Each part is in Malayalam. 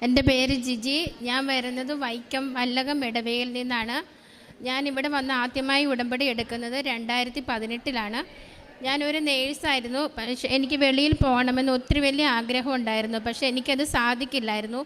എൻ്റെ പേര് ജിജി. ഞാൻ വരുന്നത് വൈക്കം വല്ലകം ഇടവകയിൽ നിന്നാണ്. ഞാനിവിടെ വന്ന് ആദ്യമായി ഉടമ്പടി എടുക്കുന്നത് 2018 ഞാനൊരു നേഴ്സായിരുന്നു. പക്ഷേ എനിക്ക് വെളിയിൽ പോകണമെന്ന് ഒത്തിരി വലിയ ആഗ്രഹം ഉണ്ടായിരുന്നു. പക്ഷേ എനിക്കത് സാധിക്കില്ലായിരുന്നു.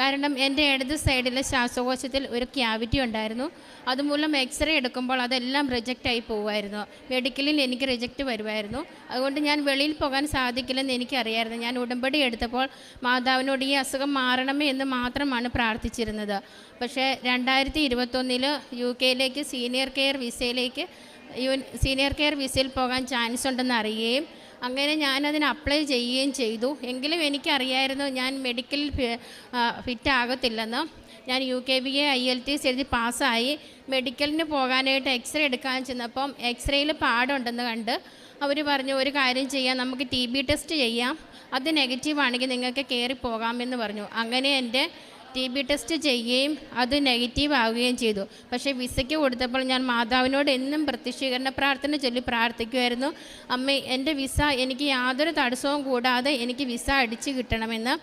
കാരണം എൻ്റെ ഇടത് സൈഡിലെ ശ്വാസകോശത്തിൽ ഒരു ക്യാവിറ്റി ഉണ്ടായിരുന്നു. അതുമൂലം എക്സ്റേ എടുക്കുമ്പോൾ അതെല്ലാം റിജക്റ്റായി പോകുമായിരുന്നു. മെഡിക്കലിൽ എനിക്ക് റിജക്റ്റ് വരുമായിരുന്നു. അതുകൊണ്ട് ഞാൻ വെളിയിൽ പോകാൻ സാധിക്കില്ലെന്ന് എനിക്കറിയായിരുന്നു. ഞാൻ ഉടമ്പടി എടുത്തപ്പോൾ മാതാവിനോട് ഈ അസുഖം മാറണമേ എന്ന് മാത്രമാണ് പ്രാർത്ഥിച്ചിരുന്നത്. പക്ഷേ 2021 UK സീനിയർ കെയർ വിസയിൽ പോകാൻ ചാൻസ് ഉണ്ടെന്ന് അറിയുകയും അങ്ങനെ ഞാനതിന് അപ്ലൈ ചെയ്യുകയും ചെയ്തു. എങ്കിലും എനിക്കറിയായിരുന്നു ഞാൻ മെഡിക്കലിൽ ഫിറ്റ് ആകത്തില്ലെന്ന്. ഞാൻ UKVA IELTS എഴുതി പാസ്സായി. മെഡിക്കലിന് പോകാനായിട്ട് എക്സ്റേ എടുക്കാൻ ചെന്നപ്പം എക്സ്റേയിൽ പാടുണ്ടെന്ന് കണ്ട് അവർ പറഞ്ഞു, ഒരു കാര്യം ചെയ്യാം, നമുക്ക് TB ടെസ്റ്റ് ചെയ്യാം, അത് നെഗറ്റീവ് ആണെങ്കിൽ നിങ്ങൾക്ക് കയറി പോകാമെന്ന് പറഞ്ഞു. അങ്ങനെ എൻ്റെ TB ടെസ്റ്റ് ചെയ്യുകയും അത് നെഗറ്റീവ് ആവുകയും ചെയ്തു. പക്ഷേ വിസയ്ക്ക് കൊടുത്തപ്പോൾ ഞാൻ മാതാവിനോട് എന്നും പ്രത്യക്ഷീകരണ പ്രാർത്ഥന ചൊല്ലി പ്രാർത്ഥിക്കുമായിരുന്നു, അമ്മേ എൻ്റെ വിസ എനിക്ക് യാതൊരു തടസ്സവും കൂടാതെ എനിക്ക് വിസ അടിച്ചു കിട്ടണമെന്ന്.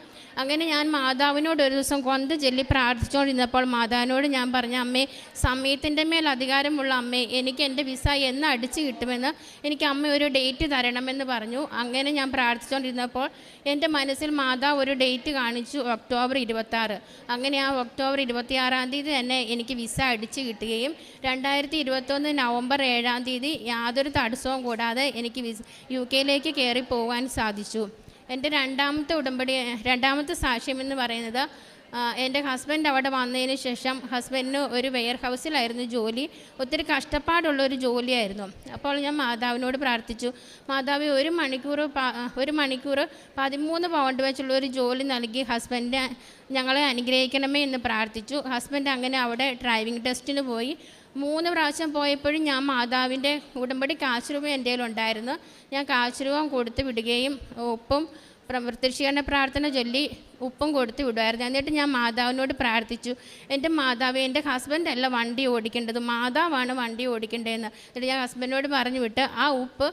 അങ്ങനെ ഞാൻ മാതാവിനോട് ഒരു ദിവസം കൊന്ത് ചൊല്ലി പ്രാർത്ഥിച്ചുകൊണ്ടിരുന്നപ്പോൾ മാതാവിനോട് ഞാൻ പറഞ്ഞു, അമ്മേ സമയത്തിൻ്റെ മേൽ അധികാരമുള്ള അമ്മേ, എനിക്ക് എൻ്റെ വിസ എന്ന് അടിച്ചു കിട്ടുമെന്ന് എനിക്ക് അമ്മ ഒരു ഡേറ്റ് തരണമെന്ന് പറഞ്ഞു. അങ്ങനെ ഞാൻ പ്രാർത്ഥിച്ചുകൊണ്ടിരുന്നപ്പോൾ എൻ്റെ മനസ്സിൽ മാതാവ് ഒരു ഡേറ്റ് കാണിച്ചു, ഒക്ടോബർ 26. അങ്ങനെ ആ ഒക്ടോബർ 26 തന്നെ എനിക്ക് വിസ അടിച്ചു കിട്ടുകയും 2021 നവംബർ 7 യാതൊരു തടസ്സവും കൂടാതെ എനിക്ക് UK കയറി പോകാൻ സാധിച്ചു. എൻ്റെ രണ്ടാമത്തെ സാക്ഷ്യം എന്ന് പറയുന്നത്, എൻ്റെ ഹസ്ബൻഡ് അവിടെ വന്നതിന് ശേഷം ഹസ്ബൻഡിന് ഒരു വെയർ ഹൗസിലായിരുന്നു ജോലി. ഒത്തിരി കഷ്ടപ്പാടുള്ളൊരു ജോലിയായിരുന്നു. അപ്പോൾ ഞാൻ മാതാവിനോട് പ്രാർത്ഥിച്ചു, മാതാവ് ഒരു മണിക്കൂർ 13 പൗണ്ട് വെച്ചുള്ള ഒരു ജോലി നൽകി ഹസ്ബൻഡ് ഞങ്ങളെ അനുഗ്രഹിക്കണമേ എന്ന് പ്രാർത്ഥിച്ചു. ഹസ്ബൻഡ് അങ്ങനെ അവിടെ ഡ്രൈവിംഗ് ടെസ്റ്റിന് പോയി. 3 പ്രാവശ്യം പോയപ്പോഴും ഞാൻ മാതാവിൻ്റെ ഉടമ്പടി കാശ് രൂപ എൻ്റെ കയ്യിലുണ്ടായിരുന്നു. ഞാൻ കാശ് രൂപം കൊടുത്ത് വിടുകയും ഉപ്പും പ്രത്യക്ഷീകരണ പ്രാർത്ഥന ചൊല്ലി ഉപ്പും കൊടുത്ത് വിടുമായിരുന്നു. എന്നിട്ട് ഞാൻ മാതാവിനോട് പ്രാർത്ഥിച്ചു, എൻ്റെ മാതാവ്, എൻ്റെ ഹസ്ബൻഡല്ല വണ്ടി ഓടിക്കേണ്ടത്, മാതാവാണ് വണ്ടി ഓടിക്കേണ്ടതെന്ന്. എന്നിട്ട് ഞാൻ ഹസ്ബൻഡിനോട് പറഞ്ഞു വിട്ട് ആ ഉപ്പ്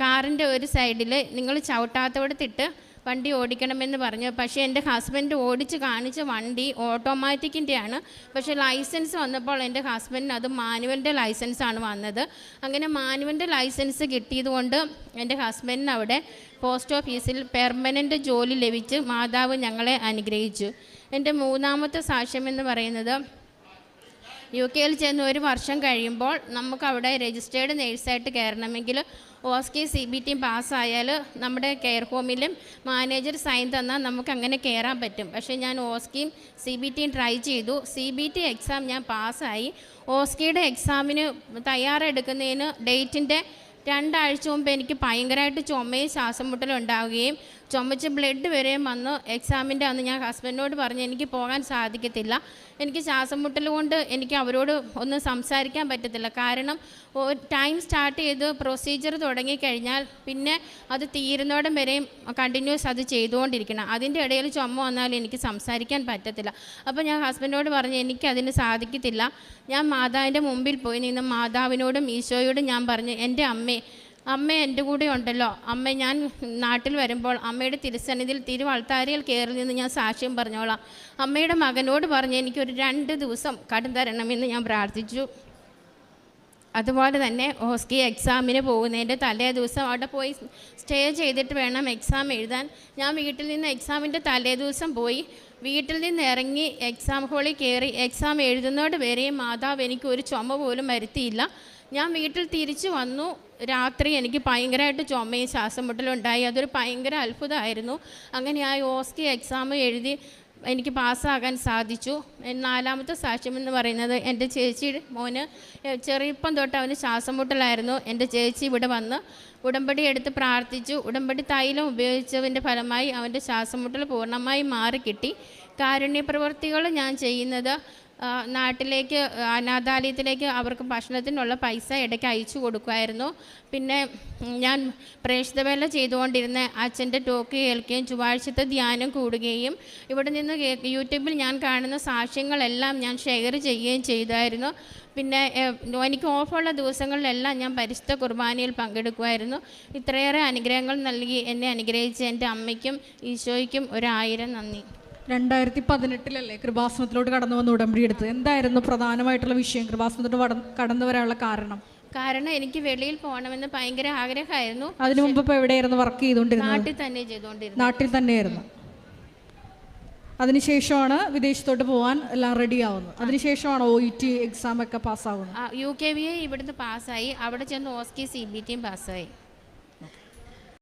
കാറിൻ്റെ ഒരു സൈഡിൽ നിങ്ങൾ ചവിട്ടാത്തോടത്തിട്ട് വണ്ടി ഓടിക്കണമെന്ന് പറഞ്ഞു. പക്ഷേ എൻ്റെ ഹസ്ബൻഡ് ഓടിച്ച് കാണിച്ച വണ്ടി ഓട്ടോമാറ്റിക്കിൻ്റെയാണ്. പക്ഷേ ലൈസൻസ് വന്നപ്പോൾ എൻ്റെ ഹസ്ബൻഡിന് അത് മാനുവലിൻ്റെ ലൈസൻസാണ് വന്നത്. അങ്ങനെ മാനുവലിൻ്റെ ലൈസൻസ് കിട്ടിയതുകൊണ്ട് എൻ്റെ ഹസ്ബൻഡിന് അവിടെ പോസ്റ്റ് ഓഫീസിൽ പെർമനൻ്റ് ജോലി ലഭിച്ച് മാതാവ് ഞങ്ങളെ അനുഗ്രഹിച്ചു. എൻ്റെ മൂന്നാമത്തെ സാക്ഷ്യം എന്ന് പറയുന്നത്, UK ചെന്ന് 1 വർഷം കഴിയുമ്പോൾ നമുക്കവിടെ രജിസ്റ്റേർഡ് നേഴ്സായിട്ട് കയറണമെങ്കിൽ OSCE CBT പാസ്സായാൽ നമ്മുടെ കെയർ ഹോമിലും മാനേജർ സൈൻ തന്നാൽ നമുക്ക് അങ്ങനെ കയറാൻ പറ്റും. പക്ഷേ ഞാൻ OSCEയും CBTയും ട്രൈ ചെയ്തു. CBT എക്സാം ഞാൻ പാസ്സായി. OSCEയുടെ എക്സാമിന് തയ്യാറെടുക്കുന്നതിന് ഡേറ്റിൻ്റെ 2 ആഴ്ച മുമ്പ് എനിക്ക് ഭയങ്കരമായിട്ട് ചുമയും ശ്വാസം മുട്ടലും ഉണ്ടാവുകയും ചുമച്ച് ബ്ലഡ് വരെയും വന്നു. എക്സാമിൻ്റെ അന്ന് ഞാൻ ഹസ്ബൻഡിനോട് പറഞ്ഞു, എനിക്ക് പോകാൻ സാധിക്കത്തില്ല, എനിക്ക് ശ്വാസം മുട്ടൽ കൊണ്ട് എനിക്ക് അവരോട് ഒന്നും സംസാരിക്കാൻ പറ്റത്തില്ല. കാരണം ടൈം സ്റ്റാർട്ട് ചെയ്ത് പ്രൊസീജിയർ തുടങ്ങിക്കഴിഞ്ഞാൽ പിന്നെ അത് തീരുന്നോടം വരെയും കണ്ടിന്യൂസ് അത് ചെയ്തുകൊണ്ടിരിക്കണം. അതിൻ്റെ ഇടയിൽ ചുമ വന്നാൽ എനിക്ക് സംസാരിക്കാൻ പറ്റത്തില്ല. അപ്പോൾ ഞാൻ ഹസ്ബൻഡിനോട് പറഞ്ഞു, എനിക്കതിന് സാധിക്കത്തില്ല. ഞാൻ മാതാവിൻ്റെ മുമ്പിൽ പോയി നിന്ന് മാതാവിനോടും ഈശോയോടും ഞാൻ പറഞ്ഞു, എൻ്റെ അമ്മ എൻ്റെ കൂടെ ഉണ്ടല്ലോ, അമ്മ ഞാൻ നാട്ടിൽ വരുമ്പോൾ അമ്മയുടെ തിരുസന്നിധിയിൽ തിരുവൾത്താരയിൽ കയറി നിന്ന് ഞാൻ സാക്ഷ്യം പറഞ്ഞോളാം. അമ്മയുടെ മകനോട് പറഞ്ഞ് എനിക്കൊരു 2 ദിവസം കടം തരണമെന്ന് ഞാൻ പ്രാർത്ഥിച്ചു. അതുപോലെ തന്നെ OSCE എക്സാമിന് പോകുന്നതിൻ്റെ തലേ ദിവസം അവിടെ പോയി സ്റ്റേ ചെയ്തിട്ട് വേണം എക്സാം എഴുതാൻ. ഞാൻ വീട്ടിൽ നിന്ന് എക്സാമിൻ്റെ തലേ ദിവസം പോയി. വീട്ടിൽ നിന്ന് ഇറങ്ങി എക്സാം ഹാളിൽ കയറി എക്സാം എഴുതുന്നതോട് വരെയും മാതാവ് എനിക്ക് ഒരു ചുമ പോലും വരുത്തിയില്ല. ഞാൻ വീട്ടിൽ തിരിച്ചു വന്നു. രാത്രി എനിക്ക് ഭയങ്കരമായിട്ട് ചുമയും ശ്വാസം മുട്ടലും ഉണ്ടായി. അതൊരു ഭയങ്കര അത്ഭുതമായിരുന്നു. അങ്ങനെ ആ OSCE എക്സാം എഴുതി എനിക്ക് പാസ്സാകാൻ സാധിച്ചു. 4ാമത്തെ സാക്ഷ്യം എന്ന് പറയുന്നത്, എൻ്റെ ചേച്ചിയുടെ മോന് ചെറുപ്പം തൊട്ട് അവന് ശ്വാസം മുട്ടലായിരുന്നു. എൻ്റെ ചേച്ചി ഇവിടെ വന്ന് ഉടമ്പടി എടുത്ത് പ്രാർത്ഥിച്ചു. ഉടമ്പടി തൈലം ഉപയോഗിച്ചതിൻ്റെ ഫലമായി അവൻ്റെ ശ്വാസം മുട്ടൽ പൂർണ്ണമായി മാറിക്കിട്ടി. കാരുണ്യ പ്രവൃത്തികൾ ഞാൻ ചെയ്യുന്നത്, നാട്ടിലേക്ക് അനാഥാലയത്തിലേക്ക് അവർക്ക് ഭക്ഷണത്തിനുള്ള പൈസ ഇടയ്ക്ക് അയച്ചു കൊടുക്കുമായിരുന്നു. പിന്നെ ഞാൻ പ്രേക്ഷിതവേല ചെയ്തുകൊണ്ടിരുന്ന അച്ഛൻ്റെ ടോക്ക് കേൾക്കുകയും ചൊവ്വാഴ്ചത്തെ ധ്യാനം കൂടുകയും ഇവിടെ നിന്ന് യൂട്യൂബിൽ ഞാൻ കാണുന്ന സാക്ഷ്യങ്ങളെല്ലാം ഞാൻ ഷെയർ ചെയ്യുകയും ചെയ്തായിരുന്നു. പിന്നെ എനിക്ക് ഓഫുള്ള ദിവസങ്ങളിലെല്ലാം ഞാൻ പരിശുദ്ധ കുർബാനയിൽ പങ്കെടുക്കുമായിരുന്നു. ഇത്രയേറെ അനുഗ്രഹങ്ങൾ നൽകി എന്നെ അനുഗ്രഹിച്ച എൻ്റെ അമ്മയ്ക്കും ഈശോയ്ക്കും 1000 നന്ദി. 2018 കൃപാസനത്തിലോട്ട് കടന്നു വന്ന് ഉടമ്പടി എടുത്തത്. എന്തായിരുന്നു പ്രധാനമായിട്ടുള്ള വിഷയം കൃപാസനത്തിലോട്ട് കടന്നു വരാനുള്ള കാരണം? കാരണം എനിക്ക് വെളിയിൽ പോകണമെന്ന് ഭയങ്കര ആഗ്രഹമായിരുന്നു. അതിനു മുമ്പ് ഇപ്പോൾ എവിടെയായിരുന്നു വർക്ക് ചെയ്തുകൊണ്ടിരുന്നത്? നാട്ടിൽ തന്നെ ചെയ്തുകൊണ്ടിരുന്നു. നാട്ടിൽ തന്നെയായിരുന്നു. അതിനുശേഷമാണ് വിദേശത്തോട്ട് പോകാൻ എല്ലാം റെഡി ആവുന്നത്. അതിനുശേഷമാണ് OET എക്സാം ഒക്കെ പാസ്സാവുന്നത്. UKVA ഇവിടുന്ന് പാസ്സായി, അവിടെ ചെന്ന് OSCE CBTയും പാസ്സായി.